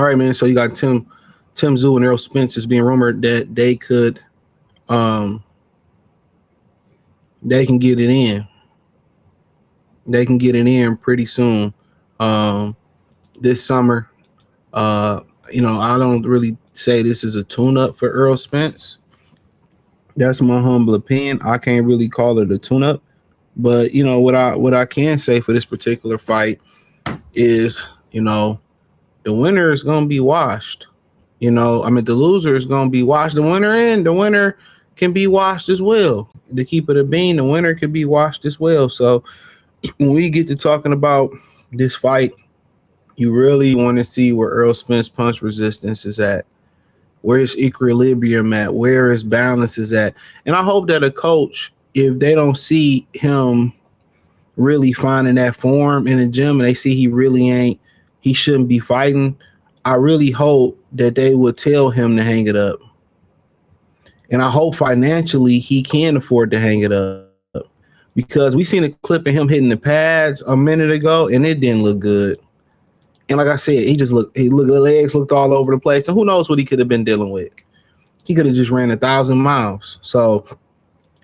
right, man. So you got Tim Tszyu and Errol Spence is being rumored that um they can get it in. They can get it in pretty soon. Um this summer. Uh I don't really say this is a tune up for Errol Spence. That's my humble opinion. I can't really call it a tune up. But what I can say for this particular fight is, the winner is gonna be washed. I mean, the loser is gonna be washed. The winner can be washed as well. To keep it a bean, the winner can be washed as well. So when we get to talking about this fight, you really want to see where Earl Spence punch resistance is at, where his equilibrium at, where his balance is at. And I hope that a coach, if they don't see him really finding that form in the gym and they see he shouldn't be fighting, I really hope that they would tell him to hang it up. And I hope financially he can afford to hang it up, because we seen a clip of him hitting the pads a minute ago and it didn't look good. And like I said, the legs looked all over the place. And who knows what he could have been dealing with. He could have just ran 1,000 miles. So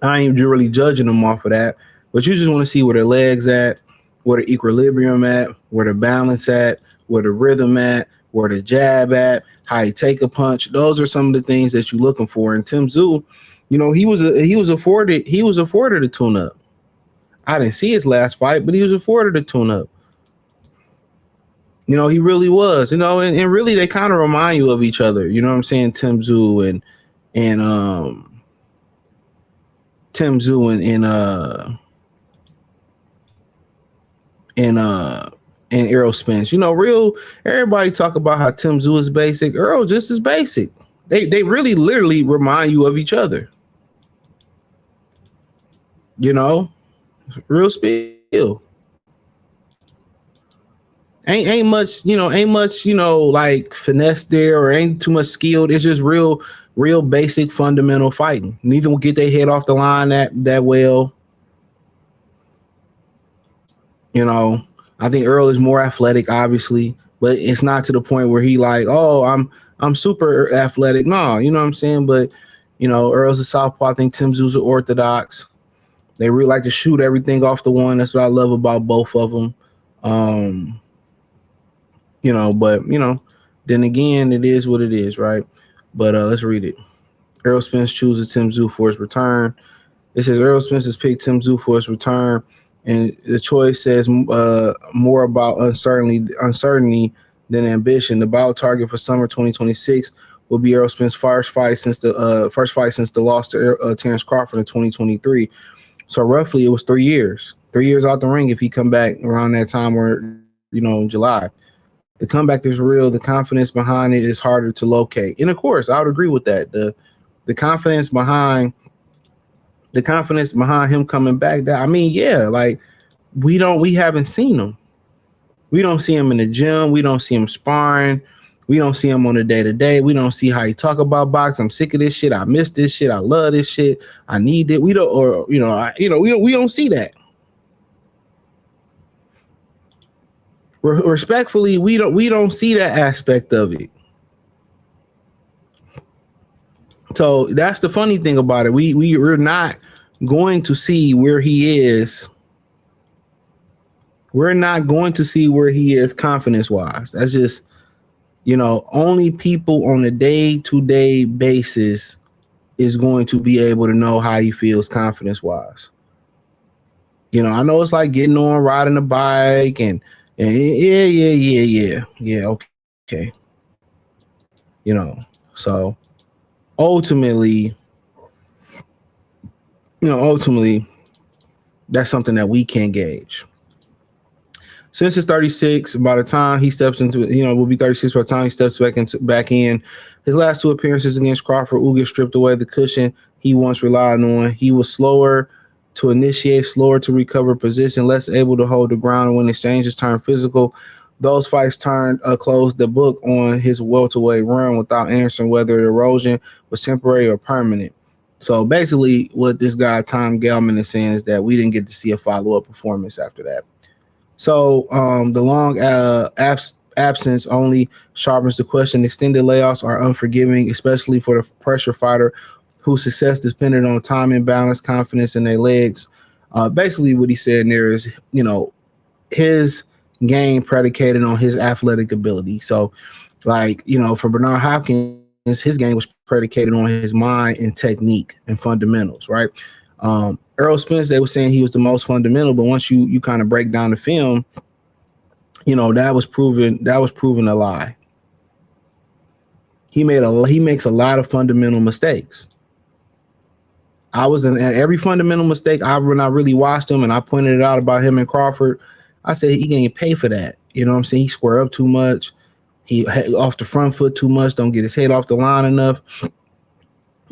I ain't really judging him off of that. But you just want to see where the legs at, where the equilibrium at, where the balance at, where the rhythm at, where the jab at, how he take a punch. Those are some of the things that you're looking for. And Tim Tszyu, he was afforded a tune-up. I didn't see his last fight, but he was afforded a tune-up. He really was. And really they kind of remind you of each other. You know what I'm saying? Tim Tszyu and Errol Spence. Everybody talk about how Tim Tszyu is basic. Errol just as basic. They really literally remind you of each other. Real spill. Ain't much, like finesse there, or ain't too much skill. It's just real basic fundamental fighting. Neither will get their head off the line that well. I think Errol is more athletic, obviously, but it's not to the point where he like, oh, I'm super athletic. No, you know what I'm saying? But Errol's a southpaw. I think Tim Tszyu's orthodox. They really like to shoot everything off the one. That's what I love about both of them. But then again, it is what it is, right? But let's read it. Errol Spence chooses Tim Tszyu for his return. It says Errol Spence has picked Tim Tszyu for his return, and the choice says more about uncertainty than ambition. The bout target for summer 2026 will be Errol Spence's first fight since the loss to Terrence Crawford in 2023. So roughly, it was 3 years. 3 years out the ring if he come back around that time, or in July. The comeback is real. The confidence behind it is harder to locate. And of course, I would agree with that. The confidence behind him coming back. We haven't seen him. We don't see him in the gym. We don't see him sparring. We don't see him on a day-to-day. We don't see how he talk about boxing. I'm sick of this shit. I miss this shit. I love this shit. I need it. We don't see that. Respectfully, we don't see that aspect of it. So that's the funny thing about it. We're not going to see where he is. We're not going to see where he is confidence-wise. That's just, only people on a day-to-day basis is going to be able to know how he feels confidence-wise. I know it's like getting on, riding a bike, and yeah, okay. So ultimately, that's something that we can't gauge. Since it's 36, by the time he steps into it, will be 36 by the time he steps back in. His last two appearances against Crawford, Ugas stripped away the cushion he once relied on. He was slower to initiate, slower to recover position, less able to hold the ground when exchanges turned physical. Those fights closed the book on his welterweight run without answering whether the erosion was temporary or permanent. So basically what this guy, Tom Gelman, is saying is that we didn't get to see a follow-up performance after that. So the long absence only sharpens the question. Extended layoffs are unforgiving, especially for the pressure fighter whose success depended on time and balance, confidence in their legs. Basically, what he said in there is, his game predicated on his athletic ability. So, like, for Bernard Hopkins, his game was predicated on his mind and technique and fundamentals, right? Errol Spence, they were saying he was the most fundamental, but once you kind of break down the film, that was proven a lie. He makes a lot of fundamental mistakes. I was in every fundamental mistake. When I really watched him and I pointed it out about him and Crawford, I said he can't pay for that. You know what I'm saying? He square up too much. He off the front foot too much. Don't get his head off the line enough.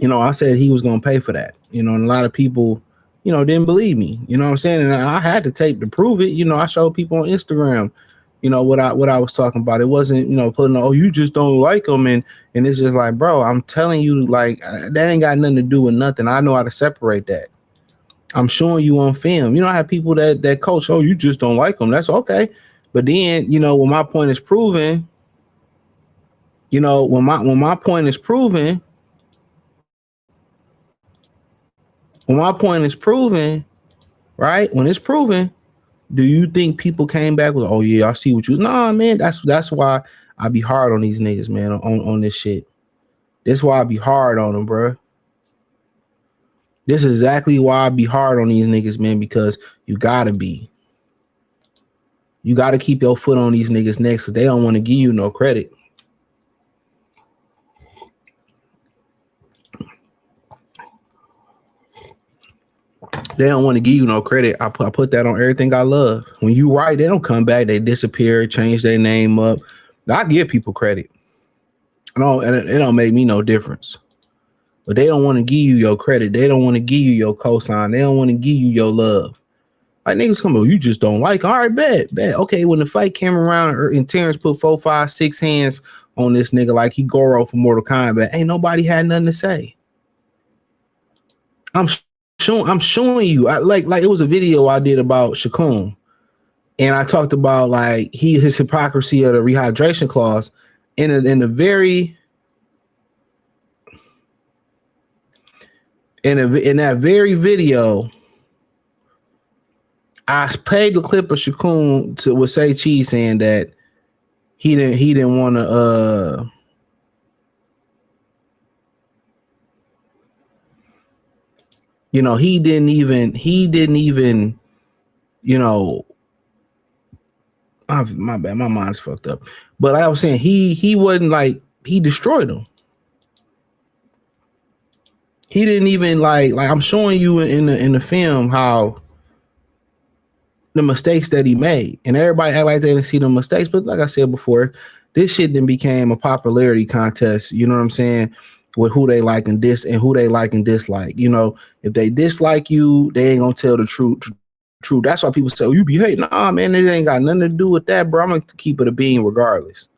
I said he was going to pay for that. And a lot of people, didn't believe me. You know what I'm saying? And I had the tape to prove it. I showed people on Instagram, what I was talking about. It wasn't, putting, oh, you just don't like him. And it's just like, bro, I'm telling you, like, that ain't got nothing to do with nothing. I know how to separate that. I'm showing you on film. I have people that coach, oh, you just don't like them. That's okay. But then, when my point is proven, when my point is proven, right? When it's proven, do you think people came back with, oh yeah, I see what you? Nah, man, that's why I be hard on these niggas, man, on this shit. That's why I be hard on them, bro. This is exactly why I be hard on these niggas, man, because you gotta keep your foot on these niggas' necks because they don't want to give you no credit. They don't want to give you no credit. I put that on everything I love. When you write, they don't come back. They disappear, change their name up. I give people credit. It don't make me no difference. But they don't want to give you your credit. They don't want to give you your cosign. They don't want to give you your love. Like niggas come up, you just don't like. All right, bet. Okay, when the fight came around and Terrence put 4, 5, 6 hands on this nigga like he Goro for Mortal Kombat, ain't nobody had nothing to say. I'm showing you. Like it was a video I did about Shakun, and I talked about like his hypocrisy of the rehydration clause in that very video. I played the clip of Shakun with Say Cheese saying that he didn't want to he didn't even my bad, my mind's fucked up. But like I was saying, he wasn't like, he destroyed him. He didn't even like I'm showing you in the film how the mistakes that he made, and everybody act like they didn't see the mistakes. But like I said before, this shit then became a popularity contest. You know what I'm saying? With who they like and who they like and dislike. If they dislike you, they ain't gonna tell the truth. That's why people say, oh, you be hating. Nah, man, it ain't got nothing to do with that, bro. I'm gonna keep it a bean regardless.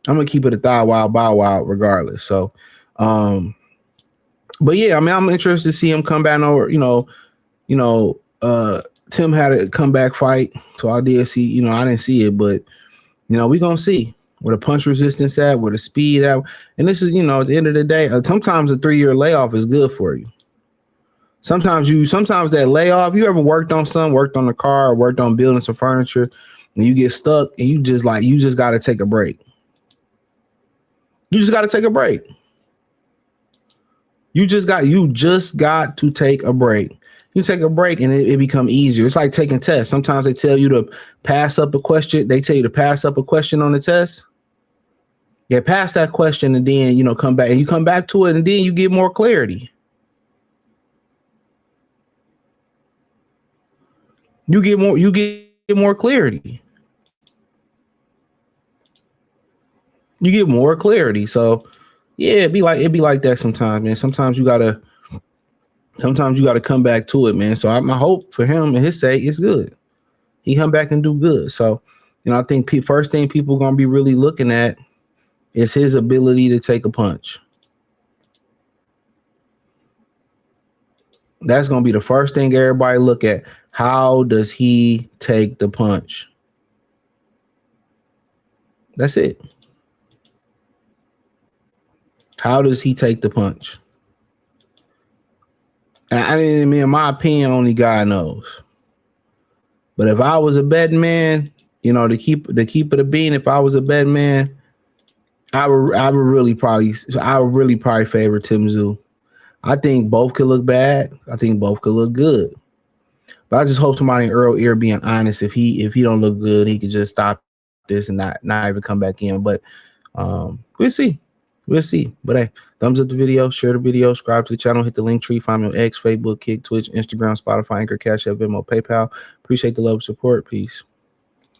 I'm gonna keep it a thigh wild bow wow regardless. So, but yeah, I mean, I'm interested to see him come back over. Tim had a comeback fight, so I did see. I didn't see it, but we gonna see where the punch resistance at, where the speed at, and this is at the end of the day, sometimes a 3-year layoff is good for you. Sometimes that layoff, you ever worked on the car, or worked on building some furniture, and you get stuck, and you just got to take a break. You just got to take a break. You just got to take a break. You take a break and it become easier. It's like taking tests. Sometimes they tell you to pass up a question. They tell you to pass up a question on the test. Yeah, pass that question and then, come back, and you come back to it and then you get more clarity. You get more clarity. You get more clarity. So yeah, it'd be like that sometimes, man. Sometimes you gotta come back to it, man. So my hope for him and his sake is good. He come back and do good. So, I think first thing people gonna be really looking at is his ability to take a punch. That's gonna be the first thing everybody look at. How does he take the punch? That's it. How does he take the punch? And I mean, in my opinion, only God knows. But if I was a betting man, you know, to keep it a bean, if I was a betting man, I would really probably favor Tim-Tszyu. I think both could look bad. I think both could look good. But I just hope somebody in Errol ear being honest. If he don't look good, he could just stop this and not even come back in. But we'll see. We'll see. But hey, thumbs up the video, share the video, subscribe to the channel, hit the link tree, find me on X, Facebook, Kick, Twitch, Instagram, Spotify, Anchor, Cash App, Venmo, PayPal. Appreciate the love and support. Peace.